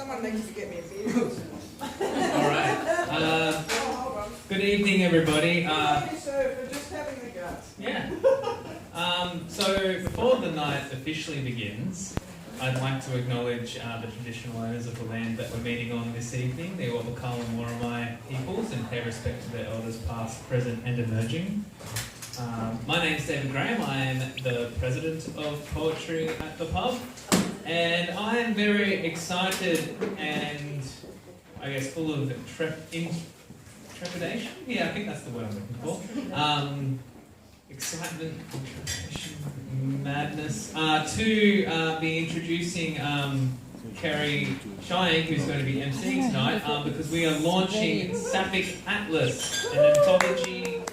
Someone needs to get me a beer. Alright. Good evening, everybody. Thank you, sir, for just having the guts. Yeah. So, before the night officially begins, I'd like to acknowledge the traditional owners of the land that we're meeting on this evening, the Awabakal and Worimi peoples, and pay respect to their elders past, present and emerging. My name's David Graham. I am the president of Poetry at the Pub, and I am very excited and I guess full of trepidation. Yeah, I think that's the word I'm looking for. Excitement, trepidation, madness. To be introducing Kerri Cheyenne, who's going to be emceeing tonight, because we are launching Sapphic Atlas, an anthology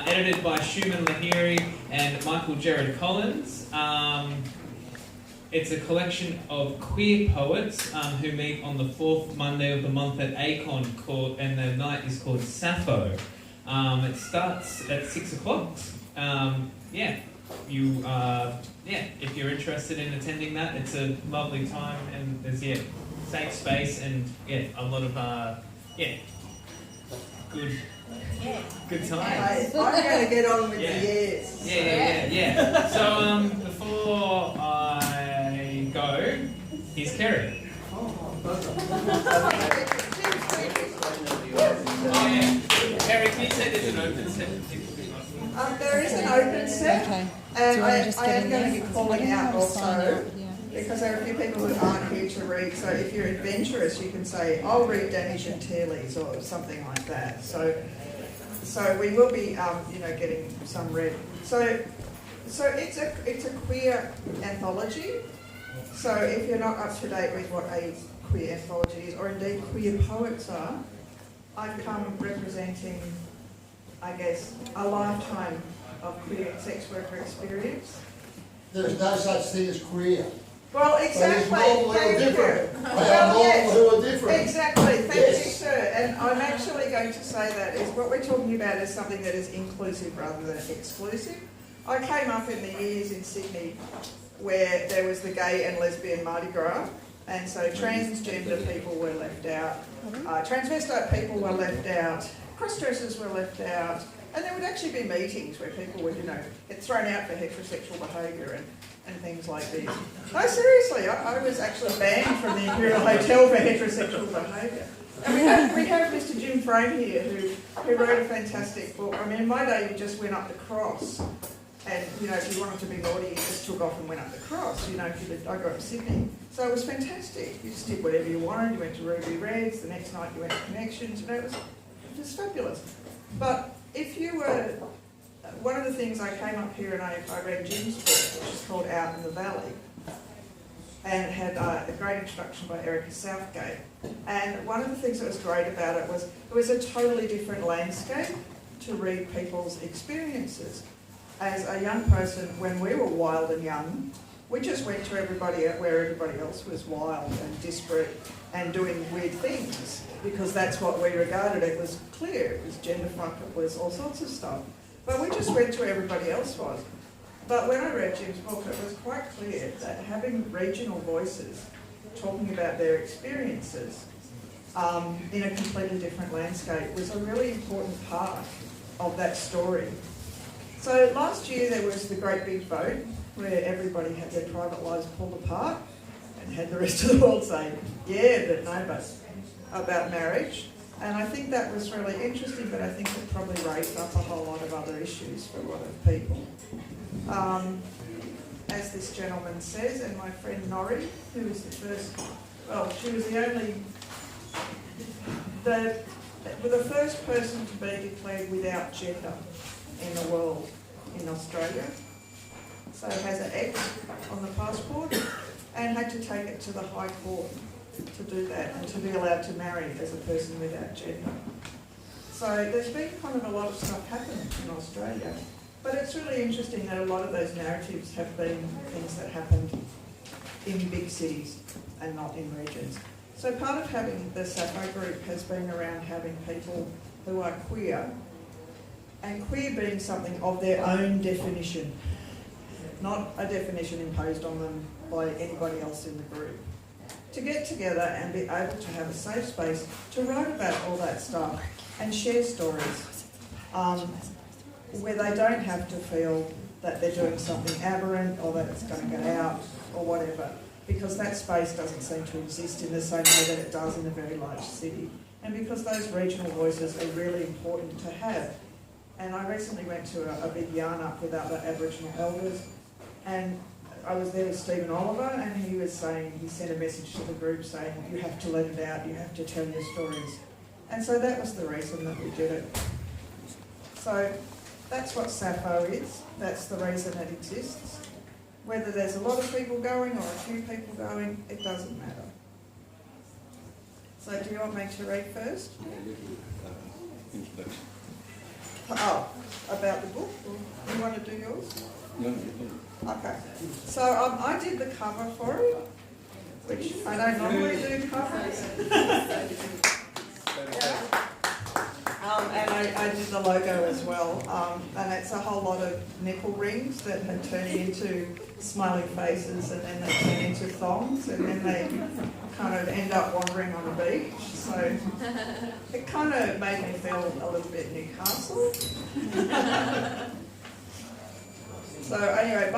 edited by Shuman Lahiri and Michael Jared Collins. It's a collection of queer poets who meet on the fourth Monday of the month at Acon, and the night is called Sappho. It starts at 6 o'clock. If you're interested in attending that, it's a lovely time, and there's safe space and a lot of good times. I'm going to get on with the years. Yeah. So before I go, here's Kerri. Kerri, can you say there's an open set? There is an open set, Okay. and So I I'm just am getting going to this. be calling out also, Yeah. because there are a few people who aren't here to read, so if you're adventurous you can say, I'll read Danny Gentile's or something like that. So we will be, getting some read. So it's a queer anthology. So if you're not up to date with what a queer anthology is, or indeed queer poets are, I've come representing, I guess, a lifetime of queer sex worker experience. There's no such thing as queer. Well, exactly. Thank you. They are normal who are different. Exactly. Thank you, sir. And I'm actually going to say that is what we're talking about is something that is inclusive rather than exclusive. I came up in the years in Sydney where there was the gay and lesbian Mardi Gras, and so transgender people were left out, transvestite people were left out, cross-dressers were left out, and there would actually be meetings where people would, get thrown out for heterosexual behaviour and things like this. No, seriously, I was actually banned from the Imperial Hotel for heterosexual behaviour. And we have Mr. Jim Frame here who wrote a fantastic book. I mean, in my day you just went up the cross, and if you wanted to be naughty you just took off and went up the cross. I grew up in Sydney, so it was fantastic. You just did whatever you wanted. You went to Ruby Reds, the next night you went to Connections, it was fabulous. But if you were, one of the things I came up here and I read Jim's book, which is called Out in the Valley, and it had a great introduction by Erica Southgate. And one of the things that was great about it was a totally different landscape to read people's experiences. As a young person, when we were wild and young, we just went to everybody where everybody else was wild and disparate and doing weird things, because that's what we regarded. It was clear, it was gender fuck, it was all sorts of stuff. But we just went to where everybody else was. But when I read Jim's book, it was quite clear that having regional voices talking about their experiences in a completely different landscape was a really important part of that story. So last year there was the great big vote where everybody had their private lives pulled apart and had the rest of the world say, yeah, but no, but about marriage. And I think that was really interesting, but I think it probably raised up a whole lot of other issues for a lot of people. As this gentleman says, and my friend Norrie, who was the first, she was the first person to be declared without gender in the world in Australia. So has an X on the passport and had to take it to the High Court to do that and to be allowed to marry as a person without gender. So there's been kind of a lot of stuff happening in Australia, but it's really interesting that a lot of those narratives have been things that happened in big cities and not in regions. So part of having the Sappho group has been around having people who are queer, and queer being something of their own definition, not a definition imposed on them by anybody else in the group. to get together and be able to have a safe space to write about all that stuff and share stories, where they don't have to feel that they're doing something aberrant or that it's going to get out or whatever, because that space doesn't seem to exist in the same way that it does in a very large city, and because those regional voices are really important to have. And I recently went to a big yarn up with other Aboriginal elders, and I was there with Stephen Oliver, and he was saying, he sent a message to the group saying, you have to let it out, you have to tell your stories. And so that was the reason that we did it. So that's what Sappho is, that's the reason it exists. Whether there's a lot of people going or a few people going, it doesn't matter. So do you want me to read first? Introduction. Oh, about the book? Or you want to do yours? No. Okay. So I did the cover for it, which I don't normally do covers. Yeah. And I did the logo as well. And it's a whole lot of nipple rings that had turned into smiley faces, and then they turn into thongs, and then they kind of end up wandering on a beach. So it kind of made me feel a little bit Newcastle. So anyway,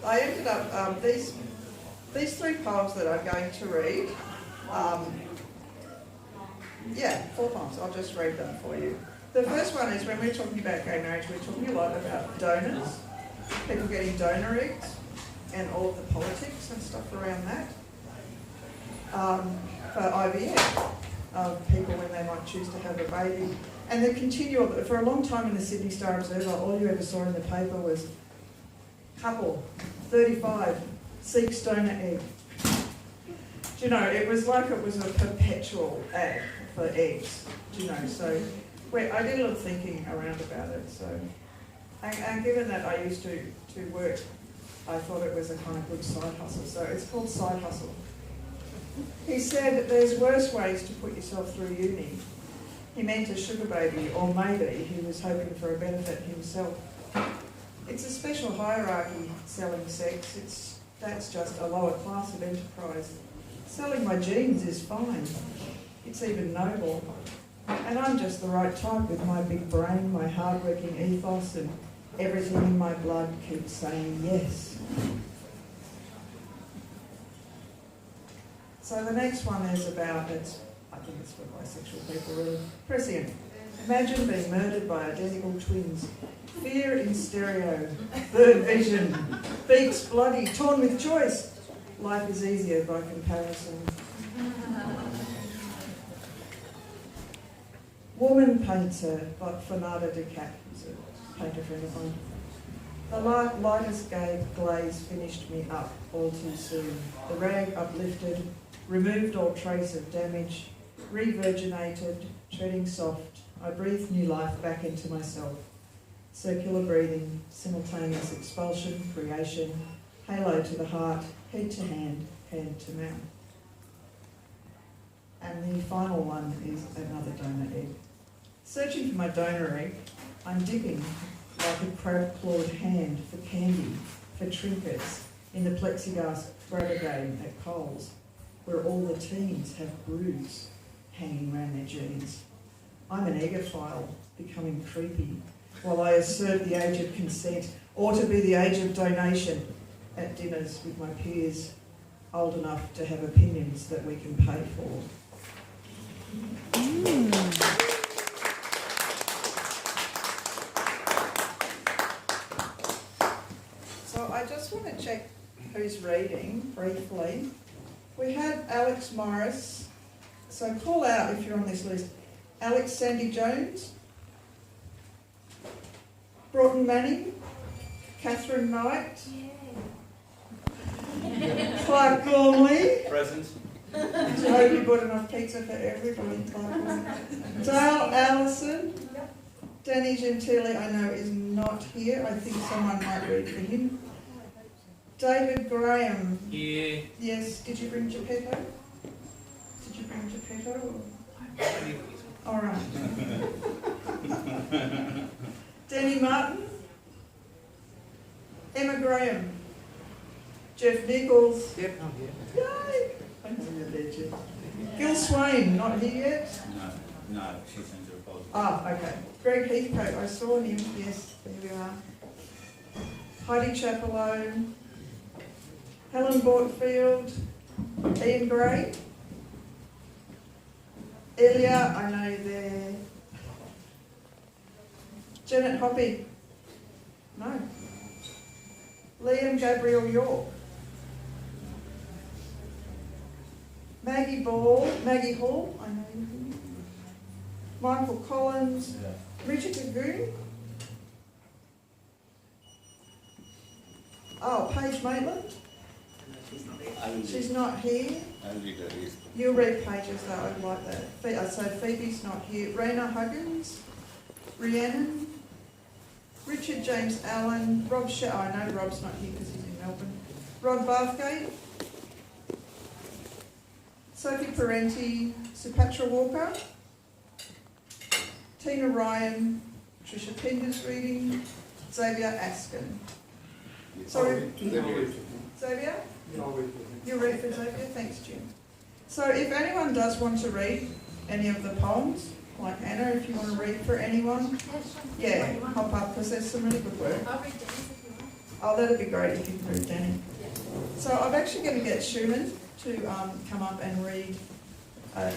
I ended up, these three poems that I'm going to read, 4 poems, I'll just read them for you. The first one is, when we're talking about gay marriage, we're talking a lot about donors, people getting donor eggs, and all of the politics and stuff around that. For IVF, people when they might choose to have a baby. And the continual, for a long time in the Sydney Star Observer, all you ever saw in the paper was couple, 35, seeks donor egg. Do you know, it was like it was a perpetual ad for eggs, do you know, so I did a little thinking around about it, so, and given that I used to work, I thought it was a kind of good side hustle, so it's called Side Hustle. He said there's worse ways to put yourself through uni. He meant a sugar baby, or maybe he was hoping for a benefit himself. It's a special hierarchy, selling sex. That's just a lower class of enterprise. Selling my genes is fine. It's even noble. And I'm just the right type with my big brain, my hard-working ethos, and everything in my blood keeps saying yes. So the next one is about, I think it's for bisexual people really, prescient. Imagine being murdered by identical twins. Fear in stereo, bird vision, beaks bloody, torn with choice. Life is easier by comparison. Woman paints her, but Fernanda de Cap, who's a painter friend of mine. The lightest glaze finished me up all too soon. The rag uplifted, removed all trace of damage, re-virginated, treading soft, I breathed new life back into myself. Circular breathing, simultaneous expulsion, creation, halo to the heart, head to hand, hand to mouth. And the final one is another donor egg. Searching for my donor egg, I'm digging like a crab-clawed hand for candy, for trinkets, in the plexiglass grabber game at Coles, where all the teens have grooves hanging around their jeans. I'm an eggophile, becoming creepy, while I assert the age of consent, or to be the age of donation, at dinners with my peers, old enough to have opinions that we can pay for. So I just want to check who's reading briefly. We had Alex Morris, so call out if you're on this list. Alex Sandy Jones, Broughton Manning, Catherine Knight, Clark Gormley. Present. I hope you bought enough pizza for everybody, Clark Gormley. Dale Allison. Danny Gentili, I know, is not here. I think someone might read for him. David Graham. Yeah. Yes, did you bring Geppetto? Did you bring Geppetto? All right. Denny Martin. Emma Graham. Jeff Nichols. Yep, I'm here. Yay! having a there, Jim. Gil Swain, not here yet? No, she sent her apology. Ah, okay. Greg Heathcote, I saw him, yes, there we are. Heidi Chapelone, Helen Bortfield, Ian Gray, Elia, I know you're there. Janet Hoppy, no. Liam Gabriel York. Maggie Hall, I know you. Michael Collins, Richard Gagoon. Oh, Paige Maitland. She's not here. I'll read the list. You'll read Pages though, I'd like that. So Phoebe's not here. Rena Huggins, Rhiannon, Richard James Allen, Rob I know Rob's not here because he's in Melbourne. Rod Bathgate, Sophie Parenti, Supatra Walker, Tina Ryan, Tricia Pender's reading, Xavier Askin. Sorry, Xavier? You'll read for Xavier? Thanks, Jim. So if anyone does want to read any of the poems, like Anna, if you want to read for anyone, yeah, hop up because there's some really good work. I'll read Dennis if you want. Oh, that'd be great if you could read Danny. So I'm actually going to get Schumann to come up and read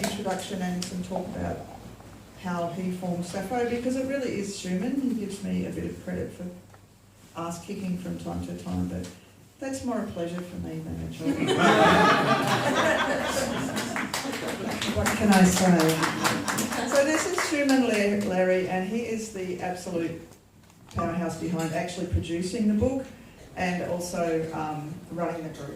introduction and some talk about how he formed Sappho, because it really is Schumann. He gives me a bit of credit for ass kicking from time to time, but that's more a pleasure for me than a job. What can I say? So this is Schumann Larry, and he is the absolute powerhouse behind actually producing the book and also running the group.